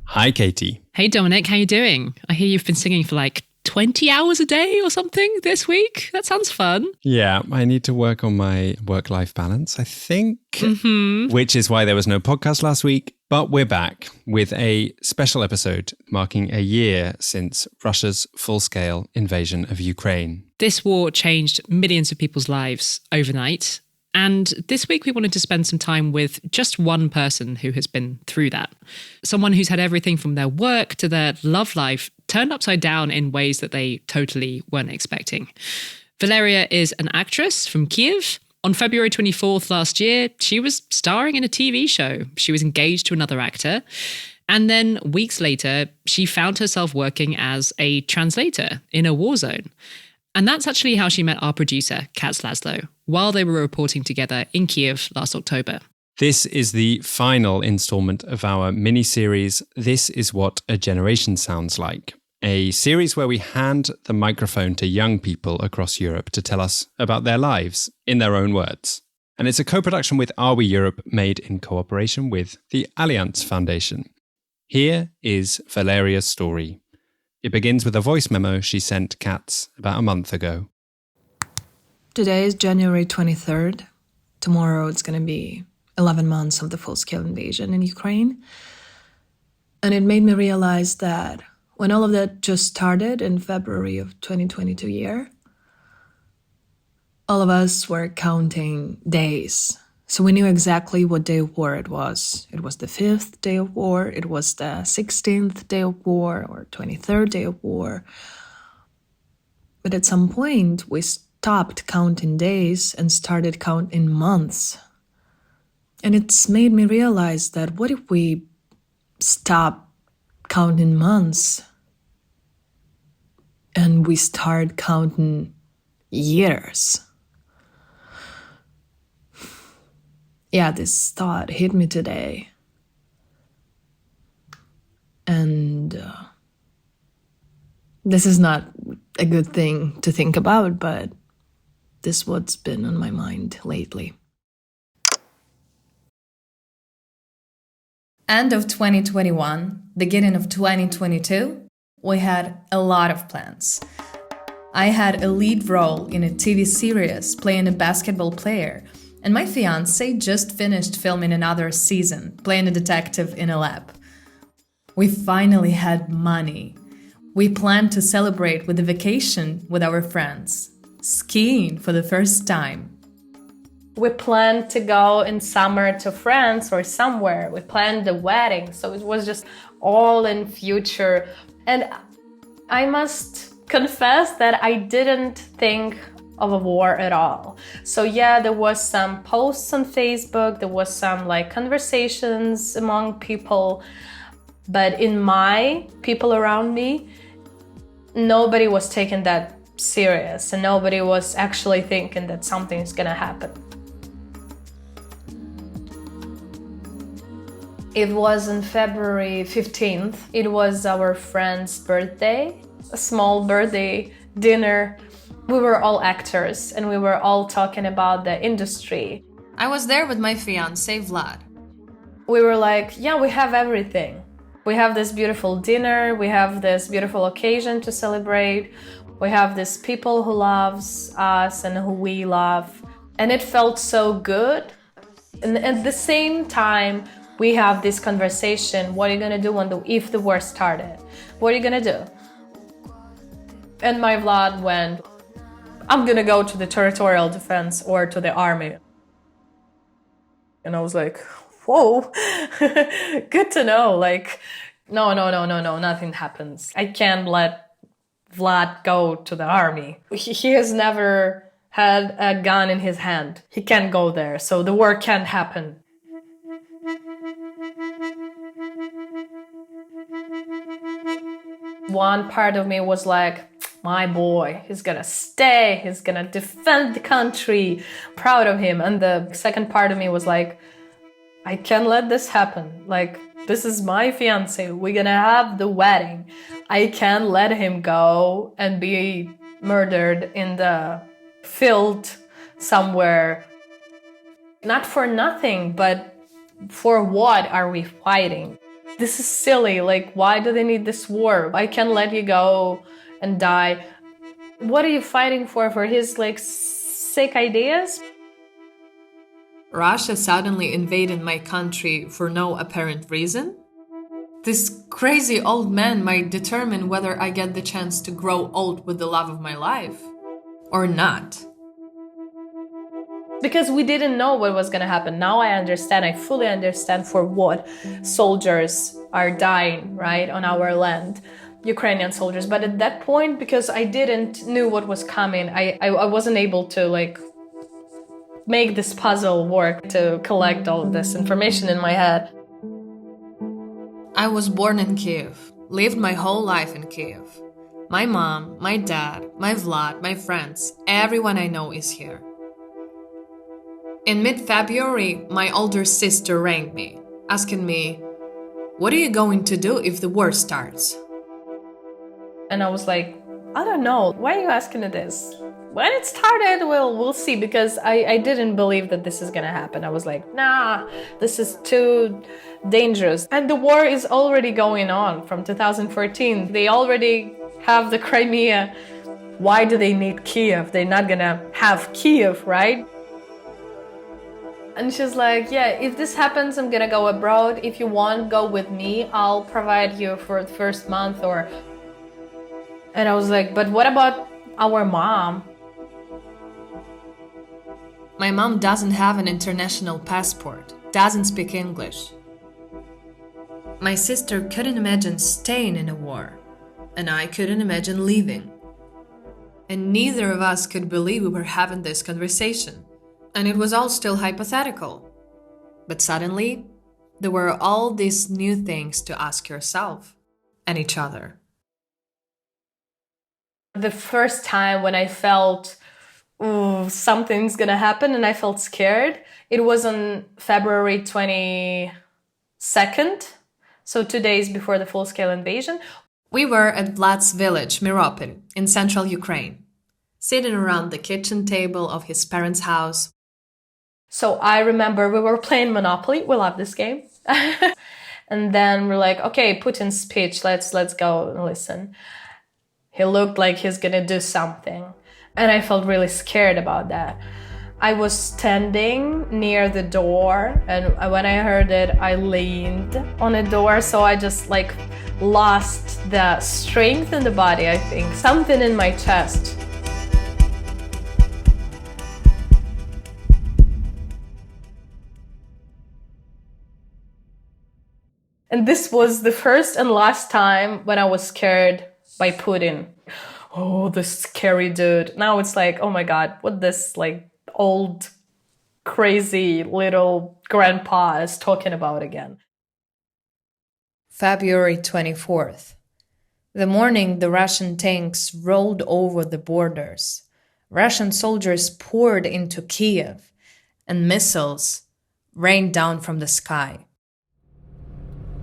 Hi, Katy. Hey, Dominic, how you doing? I hear you've been singing for like 20 hours a day or something this week. That sounds fun. Yeah, I need to work on my work-life balance, I think, which is why there was no podcast last week. But we're back with a special episode marking a year since Russia's full-scale invasion of Ukraine. This war changed millions of people's lives overnight. And this week we wanted to spend some time with just one person who has been through that. Someone who's had everything from their work to their love life turned upside down in ways that they totally weren't expecting. Valeria is an actress from Kyiv. On February 24th last year, she was starring in a TV show. She was engaged to another actor. And then weeks later, she found herself working as a translator in a war zone. And that's actually how she met our producer, Katz Laszlo, while they were reporting together in Kyiv last October. This is the final installment of our mini-series, This Is What a Generation Sounds Like, a series where we hand the microphone to young people across Europe to tell us about their lives in their own words. And it's a co-production with Are We Europe, made in cooperation with the Allianz Foundation. Here is Valeria's story. It begins with a voice memo she sent Katz about a month ago. Today is January 23rd. Tomorrow it's going to be 11 months of the full-scale invasion in Ukraine. And it made me realize that when all of that just started in February of 2022 year, all of us were counting days. So we knew exactly what day of war it was. It was the 5th day of war, it was the 16th day of war, or 23rd day of war. But at some point, we stopped counting days and started counting months. And it's made me realize that what if we stop counting months and we start counting years? Yeah, this thought hit me today. And this is not a good thing to think about, but this is what's been on my mind lately. End of 2021, beginning of 2022, we had a lot of plans. I had a lead role in a TV series playing a basketball player, and my fiancé just finished filming another season, playing a detective in a lab. We finally had money. We planned to celebrate with a vacation with our friends, skiing for the first time. We planned to go in summer to France or somewhere. We planned the wedding, so it was just all in future. And I must confess that I didn't think of a war at all. So yeah, there was some posts on Facebook, there was some conversations among people, but in my people around me, nobody was taking that serious and nobody was actually thinking that something is gonna happen. It was on February 15th. It was our friend's birthday, a small birthday dinner. We were all actors and we were all talking about the industry. I was there with my fiancé, Vlad. We were like, yeah, we have everything. We have this beautiful dinner, we have this beautiful occasion to celebrate. We have these people who loves us and who we love. And it felt so good. And at the same time, we have this conversation, what are you gonna do if the war started? What are you gonna do? And my Vlad went, I'm gonna go to the territorial defense or to the army. And I was like, whoa, good to know. No, nothing happens. I can't let Vlad go to the army. He has never had a gun in his hand. He can't go there, so the war can't happen. One part of me was like, my boy, he's gonna stay, he's gonna defend the country, proud of him. And the second part of me was like, I can't let this happen. This is my fiance, we're gonna have the wedding. I can't let him go and be murdered in the field somewhere. Not for nothing, but for what are we fighting? this is silly. Like, why do they need this war? I can't let you go and die. What are you fighting for? For his, like, sick ideas? Russia suddenly invaded my country for no apparent reason? This crazy old man might determine whether I get the chance to grow old with the love of my life or not. Because we didn't know what was going to happen. Now I understand, I fully understand for what soldiers are dying, right, on our land, Ukrainian soldiers. But at that point, because I didn't know what was coming, I wasn't able to, like, make this puzzle work, to collect all of this information in my head. I was born in Kiev, lived my whole life in Kiev. My mom, my dad, my Vlad, my friends, everyone I know is here. In mid-February, my older sister rang me, asking me, "What are you going to do if the war starts?" And I was like, I don't know. Why are you asking me this? When it started, we'll see, because I didn't believe that this is gonna happen. I was like, nah, this is too dangerous. And the war is already going on from 2014. They already have the Crimea. Why do they need Kiev? They're not gonna have Kiev, right? And she's like, yeah, if this happens, I'm gonna go abroad. If you want, go with me. I'll provide you for the first month or... And I was like, but what about our mom? My mom doesn't have an international passport, doesn't speak English. My sister couldn't imagine staying in a war, and I couldn't imagine leaving. And neither of us could believe we were having this conversation, and it was all still hypothetical. But suddenly, there were all these new things to ask yourself and each other. The first time when I felt, ooh, something's gonna happen and I felt scared, it was on February 22nd, so 2 days before the full-scale invasion. We were at Vlad's village, Miropil, in central Ukraine, sitting around the kitchen table of his parents' house. So I remember we were playing Monopoly. We love this game. And then we're like, okay, Putin's speech, let's go and listen. He looked like he's gonna do something. And I felt really scared about that. I was standing near the door, and when I heard it, I leaned on the door. So I just like lost the strength in the body, I think. Something in my chest. And this was the first and last time when I was scared by Putin. Oh, this scary dude. Now it's like, oh my God, what this like old, crazy little grandpa is talking about again. February 24th. The morning the Russian tanks rolled over the borders, Russian soldiers poured into Kiev, and missiles rained down from the sky.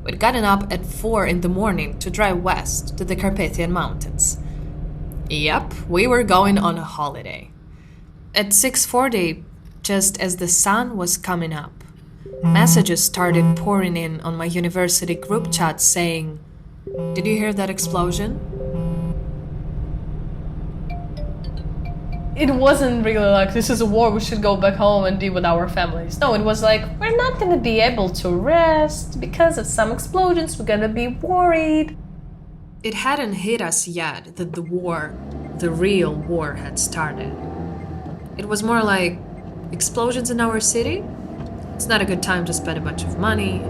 We'd gotten up at 4 in the morning to drive west to the Carpathian Mountains. Yep, we were going on a holiday. At 6:40, just as the sun was coming up, messages started pouring in on my university group chat saying, "Did you hear that explosion?" It wasn't really like, this is a war, we should go back home and be with our families. No, it was like, we're not gonna be able to rest because of some explosions, we're gonna be worried. It hadn't hit us yet that the war, the real war, had started. It was more like, explosions in our city? It's not a good time to spend a bunch of money.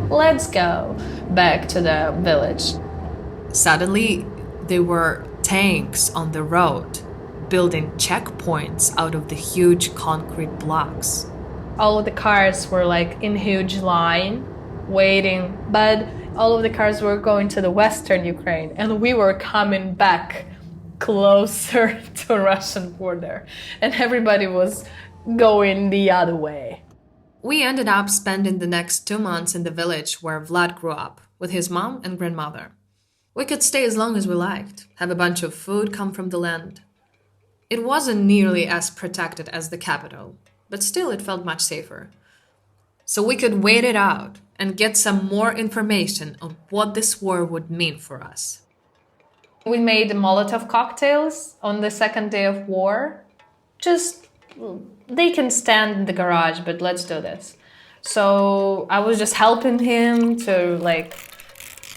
Let's go back to the village. Suddenly, there were tanks on the road, building checkpoints out of the huge concrete blocks. All of the cars were like in huge line, waiting, but all of the cars were going to the western Ukraine, and we were coming back closer to Russian border, and everybody was going the other way. We ended up spending the next 2 months in the village where Vlad grew up, with his mom and grandmother. We could stay as long as we liked, have a bunch of food come from the land. It wasn't nearly as protected as the capital, but still it felt much safer. So we could wait it out, and get some more information on what this war would mean for us. We made Molotov cocktails on the second day of war. Just, they can stand in the garage, but let's do this. So I was just helping him to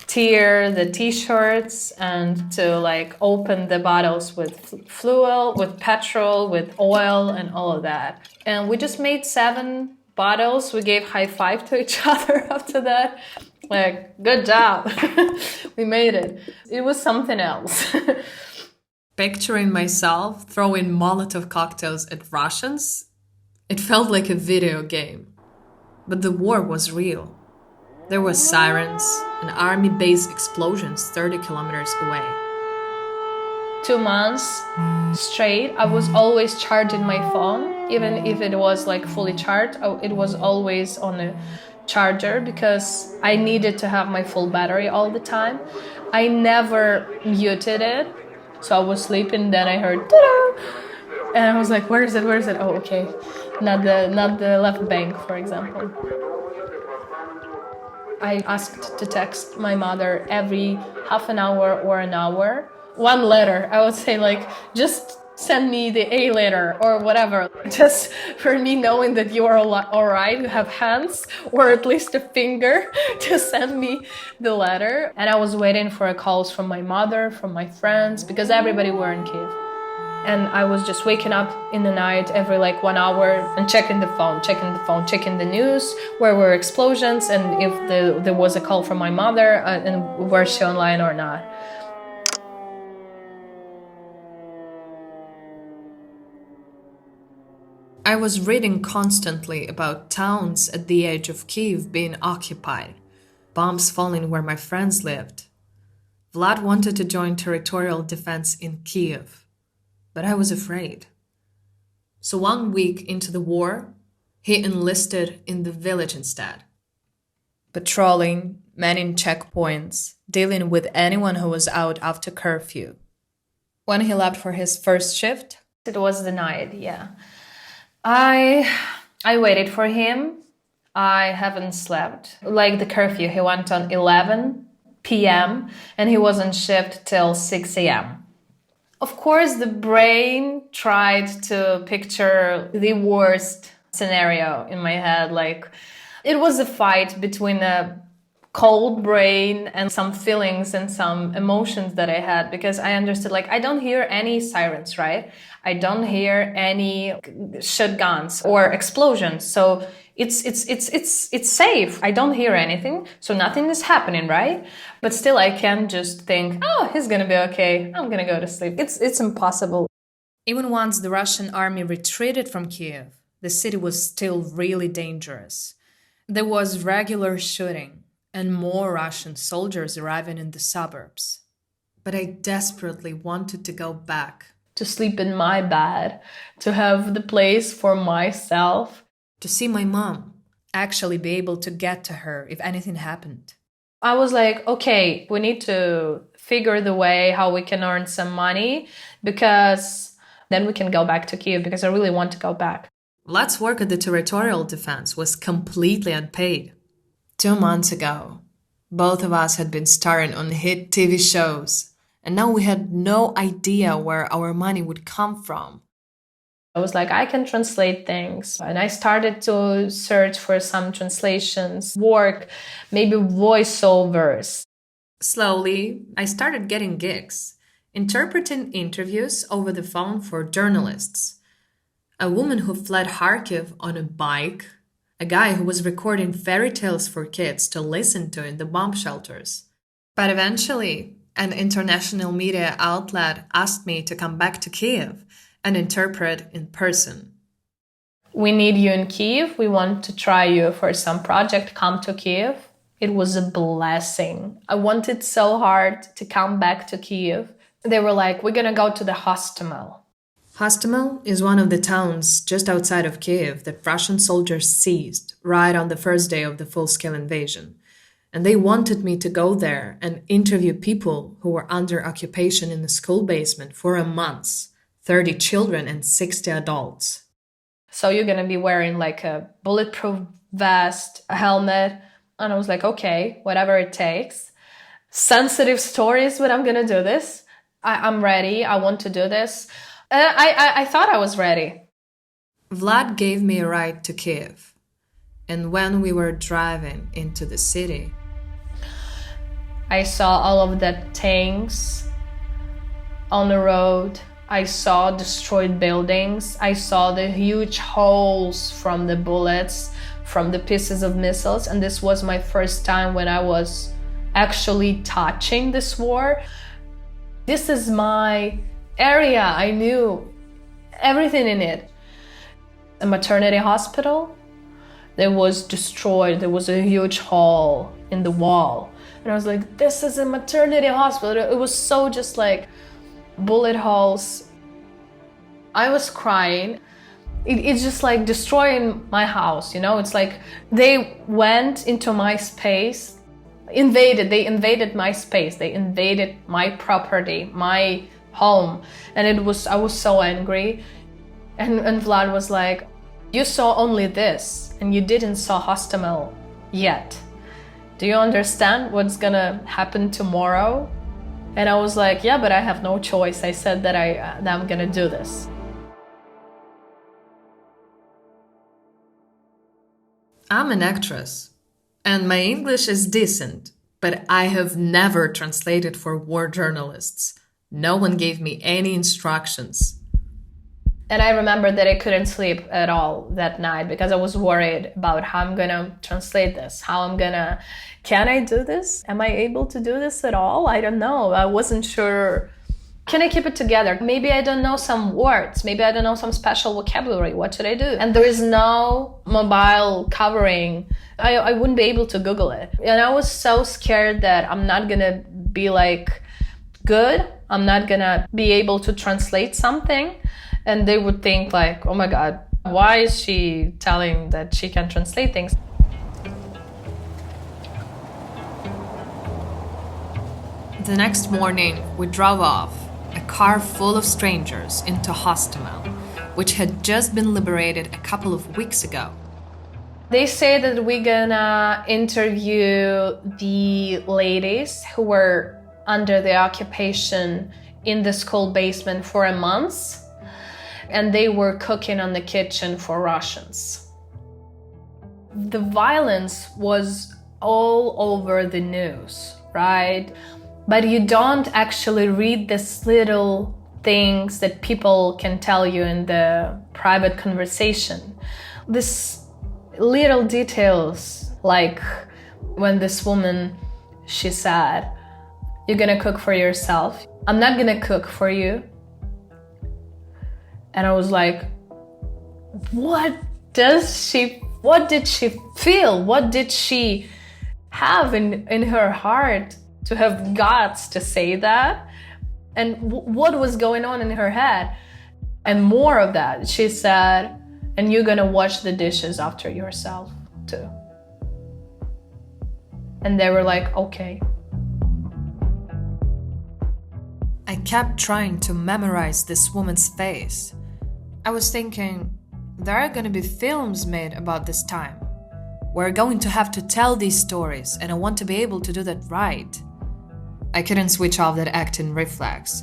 tear the t-shirts and to open the bottles with fuel, with petrol, with oil and all of that. And we just made 7 bottles. We gave high five to each other after that. Good job. We made it. It was something else. Picturing myself throwing Molotov cocktails at Russians, it felt like a video game. But the war was real. There were sirens and army base explosions 30 kilometers away. 2 months straight, I was always charging my phone. Even if it was fully charged, it was always on a charger because I needed to have my full battery all the time. I never muted it. So I was sleeping, then I heard ta-da! And I was like, where is it? Oh, okay. Not the left bank, for example. I asked to text my mother every half an hour or an hour. 1 letter. I would say just send me the A letter or whatever. Just for me knowing that you are all right, you have hands or at least a finger to send me the letter. And I was waiting for calls from my mother, from my friends, because everybody were in Kiev. And I was just waking up in the night every 1 hour and checking the phone, checking the news, where were explosions, and if there was a call from my mother, and was she online or not. I was reading constantly about towns at the edge of Kiev being occupied, bombs falling where my friends lived. Vlad wanted to join territorial defense in Kiev, but I was afraid. So 1 week into the war, he enlisted in the village instead. Patrolling, manning checkpoints, dealing with anyone who was out after curfew. When he left for his first shift, it was the night, yeah. I waited for him. I haven't slept. The curfew, he went on 11 p.m. and he was on shift till 6 a.m. Of course, the brain tried to picture the worst scenario in my head. It was a fight between a cold brain and some feelings and some emotions that I had, because I understood, I don't hear any sirens, right? I don't hear any shotguns or explosions. So it's safe. I don't hear anything. So nothing is happening, right? But still I can just think, oh, he's going to be okay. I'm going to go to sleep. It's impossible. Even once the Russian army retreated from Kiev, the city was still really dangerous. There was regular shooting and more Russian soldiers arriving in the suburbs. But I desperately wanted to go back. To sleep in my bed, to have the place for myself. To see my mom, actually be able to get to her if anything happened. I was like, okay, we need to figure the way how we can earn some money, because then we can go back to Kiev, because I really want to go back. Vlad's work at the territorial defense was completely unpaid. 2 months ago, both of us had been starring on hit TV shows, and now we had no idea where our money would come from. I was like, I can translate things. And I started to search for some translations, work, maybe voiceovers. Slowly, I started getting gigs, interpreting interviews over the phone for journalists. A woman who fled Kharkiv on a bike, a guy who was recording fairy tales for kids to listen to in the bomb shelters. But eventually, an international media outlet asked me to come back to Kiev and interpret in person. We need you in Kiev. We want to try you for some project. Come to Kiev. It was a blessing. I wanted so hard to come back to Kiev. They were like, we're going to go to the Hostomel. Hostomel is one of the towns just outside of Kiev that Russian soldiers seized right on the first day of the full-scale invasion. And they wanted me to go there and interview people who were under occupation in the school basement for a month, 30 children and 60 adults. So you're going to be wearing like a bulletproof vest, a helmet, And I was like, okay, whatever it takes. Sensitive stories, but I'm going to do this. I'm ready. I want to do this. I thought I was ready. Vlad gave me a ride to Kiev. And when we were driving into the city, I saw all of the tanks on the road. I saw destroyed buildings. I saw the huge holes from the bullets, from the pieces of missiles. And this was my first time when I was actually touching this war. This is my area. I knew everything in it. A maternity hospital that was destroyed. There was a huge hole in the wall. And I was like, this is a maternity hospital. It was so just like bullet holes. I was crying. It's just like destroying my house, you know? It's like they went into my space, they invaded my space, they invaded my property, my home. And I was so angry. And Vlad was like, you saw only this and you didn't saw Hostomel yet. Do you understand what's gonna happen tomorrow? And I was like, yeah, but I have no choice. I said that I'm gonna do this. I'm an actress, and my English is decent, but I have never translated for war journalists. No one gave me any instructions. And I remember that I couldn't sleep at all that night because I was worried about how I'm gonna translate this, can I do this? Am I able to do this at all? I don't know. I wasn't sure. Can I keep it together? Maybe I don't know some words. Maybe I don't know some special vocabulary. What should I do? And there is no mobile covering. I wouldn't be able to Google it. And I was so scared that I'm not gonna be like good. I'm not gonna be able to translate something. And they would think like, oh my God, why is she telling that she can translate things? The next morning, we drove off, a car full of strangers, into Hostomel, which had just been liberated a couple of weeks ago. They say that we're gonna interview the ladies who were under the occupation in the school basement for a month. And they were cooking on the kitchen for Russians. The violence was all over the news, right? But you don't actually read these little things that people can tell you in the private conversation. These little details, like when this woman, she said, you're gonna cook for yourself. I'm not gonna cook for you. And I was like, what did she feel? What did she have in her heart to have guts to say that? And what was going on in her head? And more of that, she said, and you're gonna wash the dishes after yourself too. And they were like, okay. I kept trying to memorize this woman's face. I was thinking, there are gonna be films made about this time. We're going to have to tell these stories, and I want to be able to do that right. I couldn't switch off that acting reflex.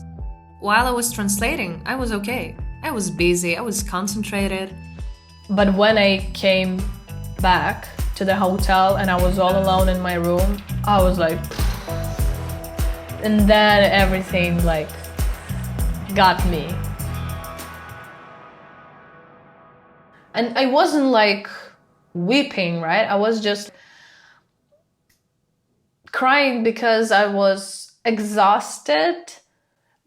While I was translating, I was okay. I was busy, I was concentrated. But when I came back to the hotel and I was all alone in my room, I was like... And then everything like got me. And I wasn't like weeping, right? I was just crying because I was exhausted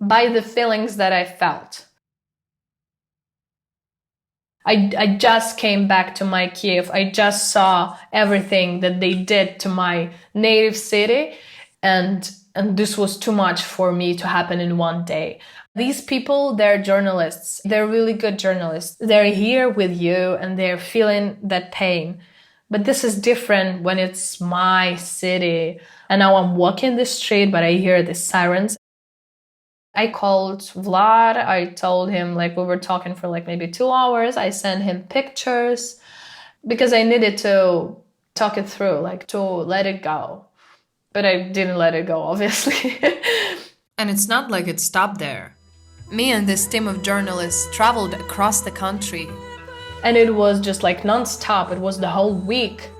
by the feelings that I felt. I just came back to my Kiev. I just saw everything that they did to my native city. And this was too much for me to happen in one day. These people, they're journalists. They're really good journalists. They're here with you and they're feeling that pain. But this is different when it's my city. And now I'm walking the street, but I hear the sirens. I called Vlad. I told him, like, we were talking for like maybe 2 hours. I sent him pictures because I needed to talk it through, like to let it go. But I didn't let it go, obviously. And it's not like it stopped there. Me and this team of journalists traveled across the country. And it was just like non-stop. It was the whole week.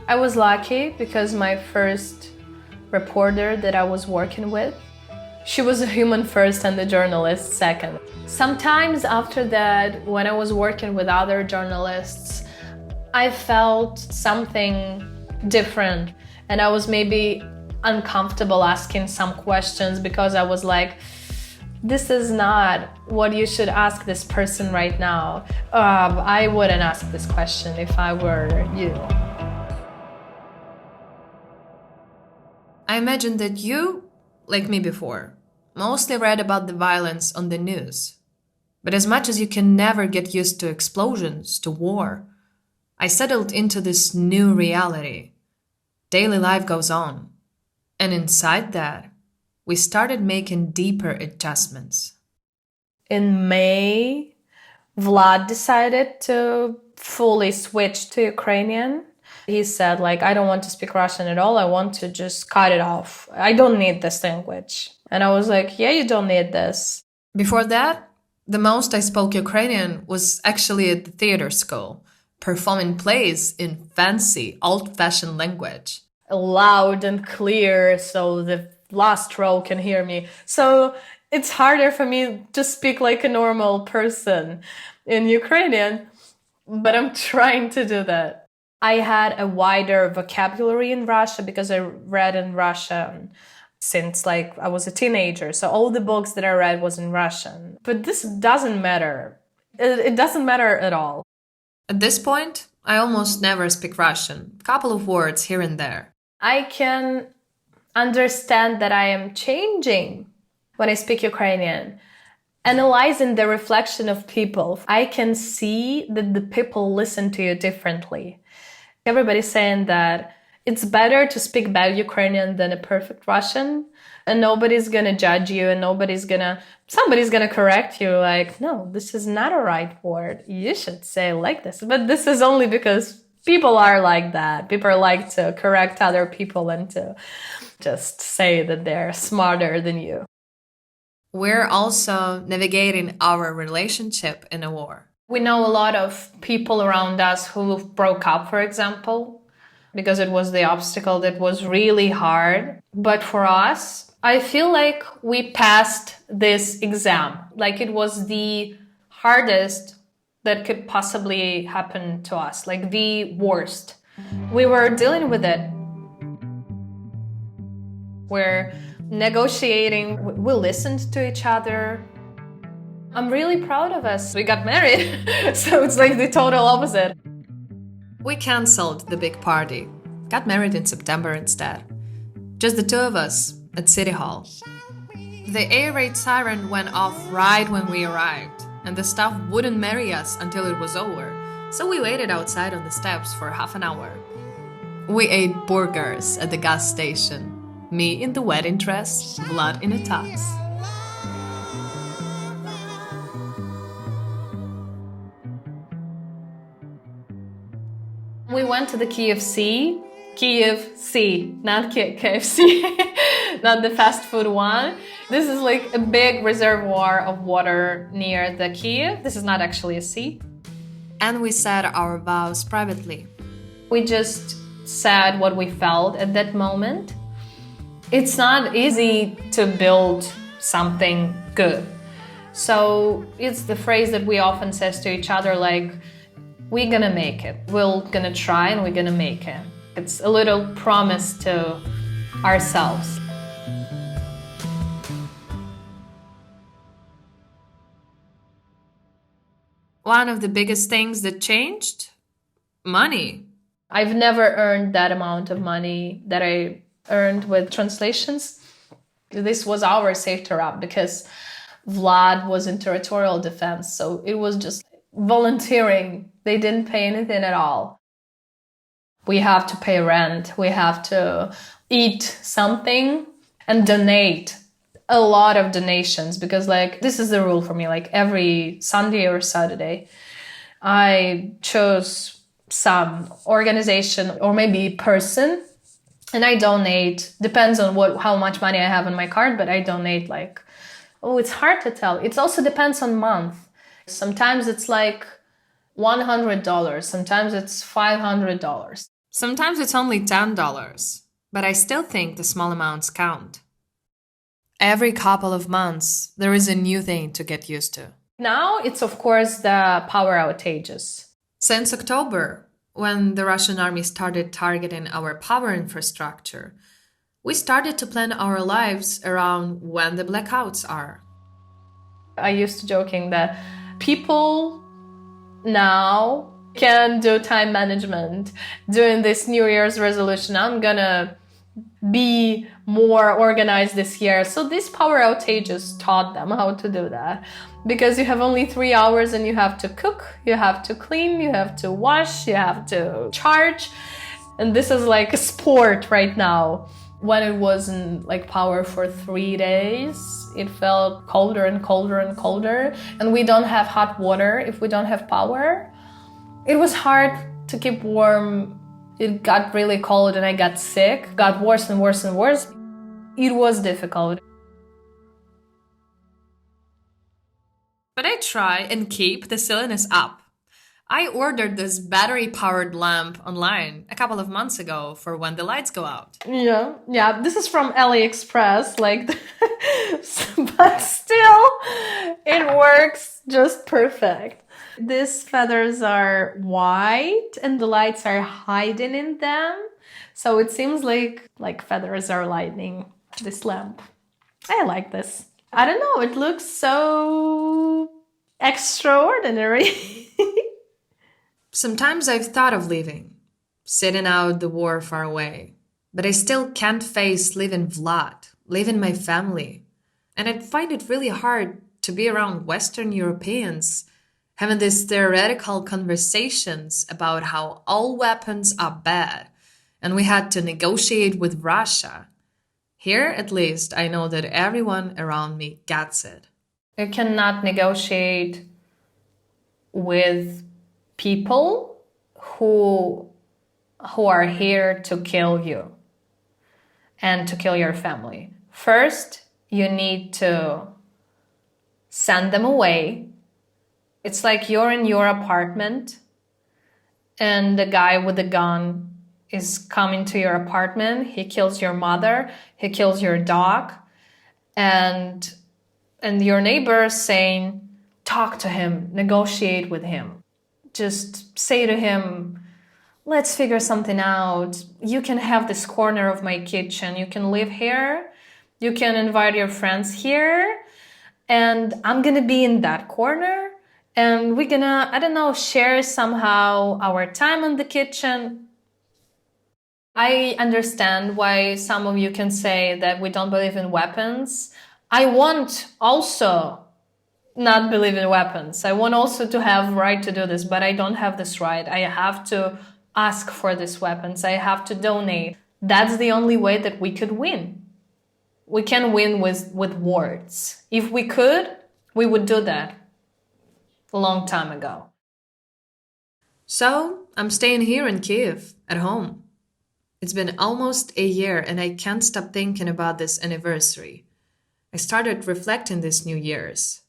I was lucky because my first reporter that I was working with, she was a human first and the journalist second. Sometimes after that, when I was working with other journalists, I felt something different. And I was maybe uncomfortable asking some questions because I was like, this is not what you should ask this person right now. I wouldn't ask this question if I were you. I imagine that you, like me before, mostly read about the violence on the news. But as much as you can never get used to explosions, to war, I settled into this new reality. Daily life goes on. And inside that, we started making deeper adjustments. In May, Vlad decided to fully switch to Ukrainian. He said, like, I don't want to speak Russian at all. I want to just cut it off. I don't need this language. And I was like, yeah, you don't need this. Before that, the most I spoke Ukrainian was actually at the theater school, performing plays in fancy, old-fashioned language. Loud and clear, so the last row can hear me. So it's harder for me to speak like a normal person in Ukrainian, but I'm trying to do that. I had a wider vocabulary in Russia because I read in Russian since like I was a teenager. So all the books that I read was in Russian. But this doesn't matter. It doesn't matter at all. At this point, I almost never speak Russian. A couple of words here and there. I can understand that I am changing when I speak Ukrainian. Analyzing the reflection of people, I can see that the people listen to you differently. Everybody's saying that it's better to speak bad Ukrainian than a perfect Russian, and nobody's gonna judge you, and somebody's gonna correct you, like, no, this is not a right word. You should say it like this. But this is only because people are like that. People like to correct other people and to just say that they're smarter than you. We're also navigating our relationship in a war. We know a lot of people around us who broke up, for example, because it was the obstacle that was really hard. But for us, I feel like we passed this exam. Like it was the hardest that could possibly happen to us, like the worst. We were dealing with it. We're negotiating. We listened to each other. I'm really proud of us. We got married, so it's like the total opposite. We cancelled the big party. Got married in September instead. Just the two of us at City Hall. The air raid siren went off right when we arrived, and the staff wouldn't marry us until it was over, so we waited outside on the steps for half an hour. We ate burgers at the gas station. Me in the wedding dress, Vlad in a tux. We went to the KFC, not KFC, not the fast food one. This is like a big reservoir of water near the Kiev. This is not actually a sea. And we said our vows privately. We just said what we felt at that moment. It's not easy to build something good. So it's the phrase that we often say to each other, like, we're gonna make it. We're gonna try and we're gonna make it. It's a little promise to ourselves. One of the biggest things that changed? Money. I've never earned that amount of money that I earned with translations. This was our safety wrap because Vlad was in territorial defense, so it was just volunteering. They didn't pay anything at all. We have to pay rent, we have to eat something and donate. A lot of donations because like this is the rule for me, like every Sunday or Saturday I chose some organization or maybe person, and I donate, depends on how much money I have on my card, but I donate like, it's hard to tell. It also depends on month. Sometimes it's like $100, sometimes it's $500. Sometimes it's only $10, but I still think the small amounts count. Every couple of months, there is a new thing to get used to. Now it's, of course, the power outages. Since October, when the Russian army started targeting our power infrastructure, we started to plan our lives around when the blackouts are. I used to joking that people now can do time management. During this New Year's resolution, I'm gonna be more organized this year. So these power outages taught them how to do that. Because you have only 3 hours and you have to cook, you have to clean, you have to wash, you have to charge. And this is like a sport right now. When it wasn't like power for 3 days, it felt colder and colder and colder. And we don't have hot water if we don't have power. It was hard to keep warm. It got really cold and I got sick. Got worse and worse and worse. It was difficult. But I try and keep the silliness up. I ordered this battery-powered lamp online a couple of months ago for when the lights go out. Yeah. This is from AliExpress, but still, it works just perfect. These feathers are white and the lights are hiding in them. So it seems like feathers are lighting this lamp. I like this. I don't know, it looks so extraordinary. Sometimes I've thought of leaving, sitting out the war far away. But I still can't face leaving Vlad, leaving my family. And I find it really hard to be around Western Europeans, having these theoretical conversations about how all weapons are bad, and we had to negotiate with Russia. Here, at least, I know that everyone around me gets it. You cannot negotiate with people who are here to kill you and to kill your family. First, you need to send them away. It's like you're in your apartment and the guy with the gun is coming to your apartment. He kills your mother, he kills your dog, and your neighbor is saying, talk to him, negotiate with him. Just say to him, let's figure something out. You can have this corner of my kitchen. You can live here. You can invite your friends here. And I'm going to be in that corner. And we're going to, share somehow our time in the kitchen. I understand why some of you can say that we don't believe in weapons. I want also not believe in weapons. I want also to have right to do this, but I don't have this right. I have to ask for these weapons. I have to donate. That's the only way that we could win. We can win with words. If we could, we would do that a long time ago. So, I'm staying here in Kyiv, at home. It's been almost a year and I can't stop thinking about this anniversary. I started reflecting this New Year's.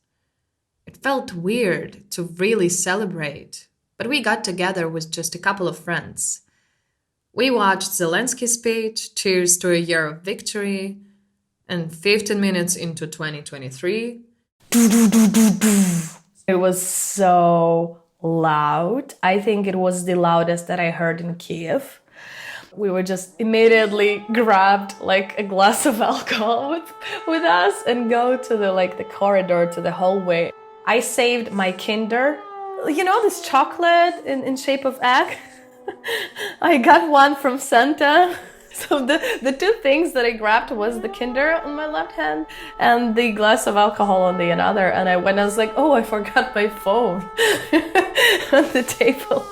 It felt weird to really celebrate, but we got together with just a couple of friends. We watched Zelensky's speech, Cheers to a Year of Victory, and 15 minutes into 2023... It was so loud. I think it was the loudest that I heard in Kyiv. We were just immediately grabbed like a glass of alcohol with us and go to the corridor, to the hallway. I saved my Kinder. You know this chocolate in shape of egg? I got one from Santa. So the two things that I grabbed was the Kinder on my left hand and the glass of alcohol on the other. And I was like, oh, I forgot my phone on the table.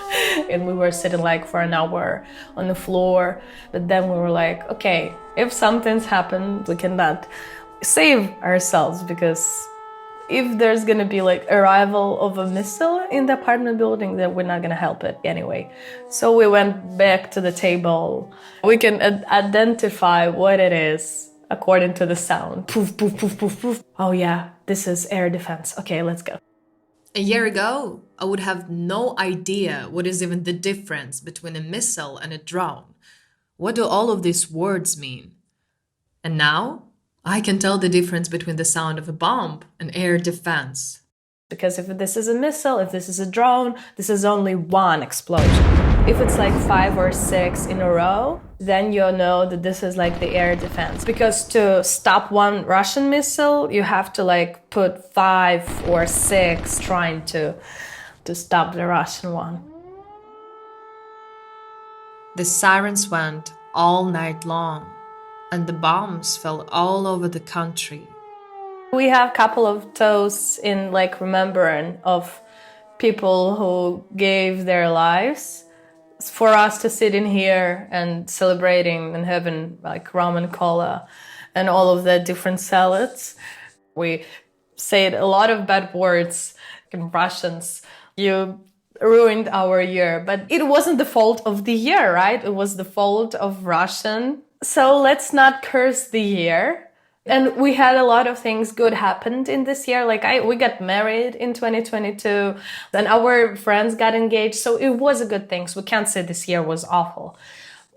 And we were sitting for an hour on the floor. But then we were like, okay, if something's happened, we cannot save ourselves because If there's gonna be like arrival of a missile in the apartment building, then we're not gonna help it anyway. So we went back to the table. We can identify what it is according to the sound. Poof, poof, poof, poof, poof. Oh yeah, this is air defense. Okay, let's go. A year ago, I would have no idea what is even the difference between a missile and a drone. What do all of these words mean? And now, I can tell the difference between the sound of a bomb and air defense. Because if this is a missile, if this is a drone, this is only one explosion. If it's like 5 or 6 in a row, then you know that this is like the air defense. Because to stop one Russian missile, you have to like put 5 or 6 trying to stop the Russian one. The sirens went all night long, and the bombs fell all over the country. We have a couple of toasts in like remembering of people who gave their lives for us to sit in here and celebrating and having like rum and cola and all of the different salads. We said a lot of bad words in Russians. You ruined our year, but it wasn't the fault of the year, right? It was the fault of Russian. So let's not curse the year. And we had a lot of things good happened in this year. Like we got married in 2022 and our friends got engaged. So it was a good thing. So we can't say this year was awful.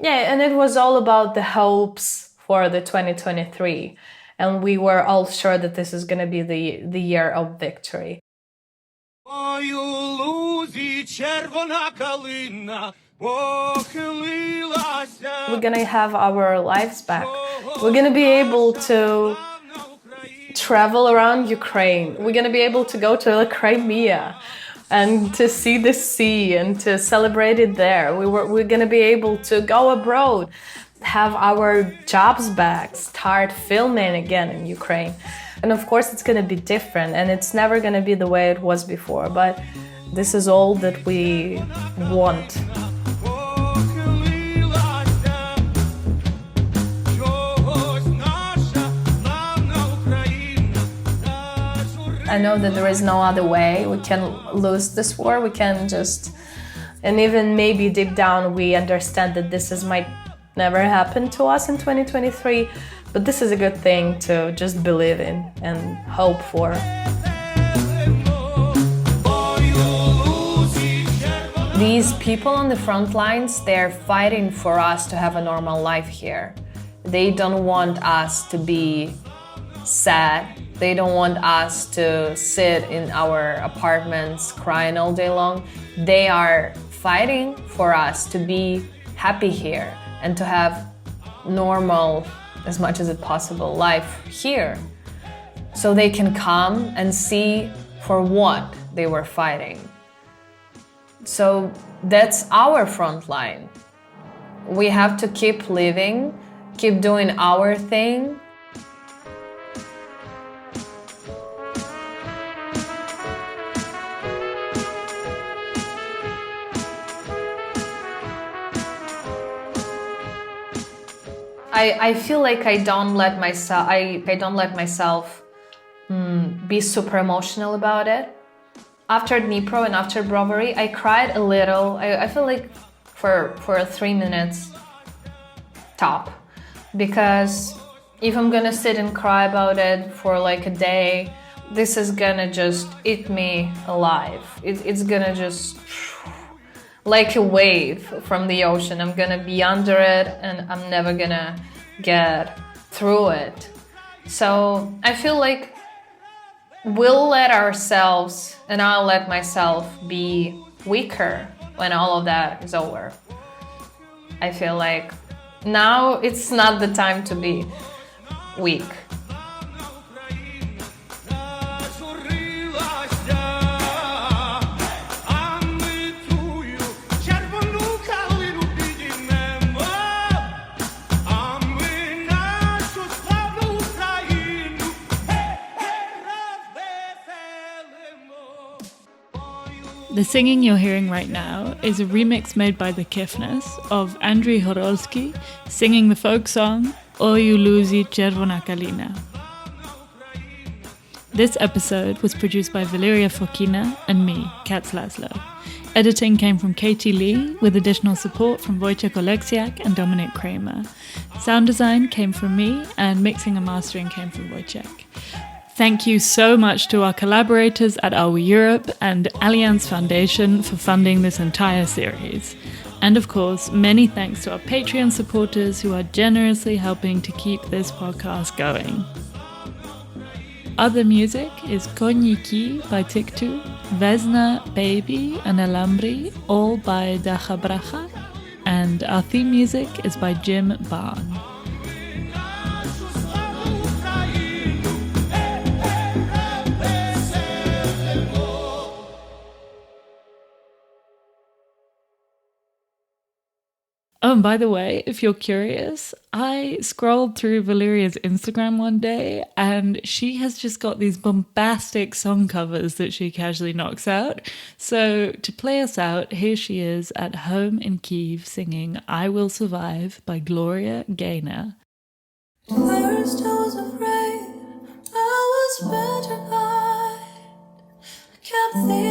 Yeah, and it was all about the hopes for the 2023. And we were all sure that this is going to be the year of victory. We're gonna have our lives back. We're gonna be able to travel around Ukraine. We're gonna be able to go to the Crimea and to see the sea and to celebrate it there. We're gonna be able to go abroad, have our jobs back, start filming again in Ukraine. And of course it's gonna be different and it's never gonna be the way it was before, but this is all that we want. I know that there is no other way. We can lose this war. We can just, and even maybe deep down we understand that this might never happen to us in 2023, but this is a good thing to just believe in and hope for. These people on the front lines, they're fighting for us to have a normal life here. They don't want us to be sad. They don't want us to sit in our apartments crying all day long. They are fighting for us to be happy here and to have normal, as much as it's possible, life here. So they can come and see for what they were fighting. So that's our front line. We have to keep living, keep doing our thing. I feel like I don't let myself be super emotional about it. After Dnipro and after Brovary, I cried a little. I feel like for 3 minutes top, because if I'm gonna sit and cry about it for like a day, this is gonna just eat me alive. It's gonna just, like a wave from the ocean. I'm gonna be under it and I'm never gonna get through it. So I feel like we'll let ourselves, and I'll let myself be weaker when all of that is over. I feel like now it's not the time to be weak. The singing you're hearing right now is a remix made by the Kifness of Andriy Horolsky singing the folk song Oi u luzi czerwona kalina. This episode was produced by Valeria Fokina and me, Katz Laszlo. Editing came from Katy Lee, with additional support from Wojciech Oleksiak and Dominic Kraemer. Sound design came from me, and mixing and mastering came from Wojciech. Thank you so much to our collaborators at Our Europe and Allianz Foundation for funding this entire series. And of course, many thanks to our Patreon supporters who are generously helping to keep this podcast going. Other music is Koniki by Tiktu, Vesna, Baby, and Alambri, all by Dacha Bracha, and our theme music is by Jim Barn. Oh, and by the way, if you're curious, I scrolled through Valeria's Instagram one day and she has just got these bombastic song covers that she casually knocks out. So to play us out, here she is at home in Kyiv singing I Will Survive by Gloria Gaynor. First I was afraid, I was petrified, I kept thinking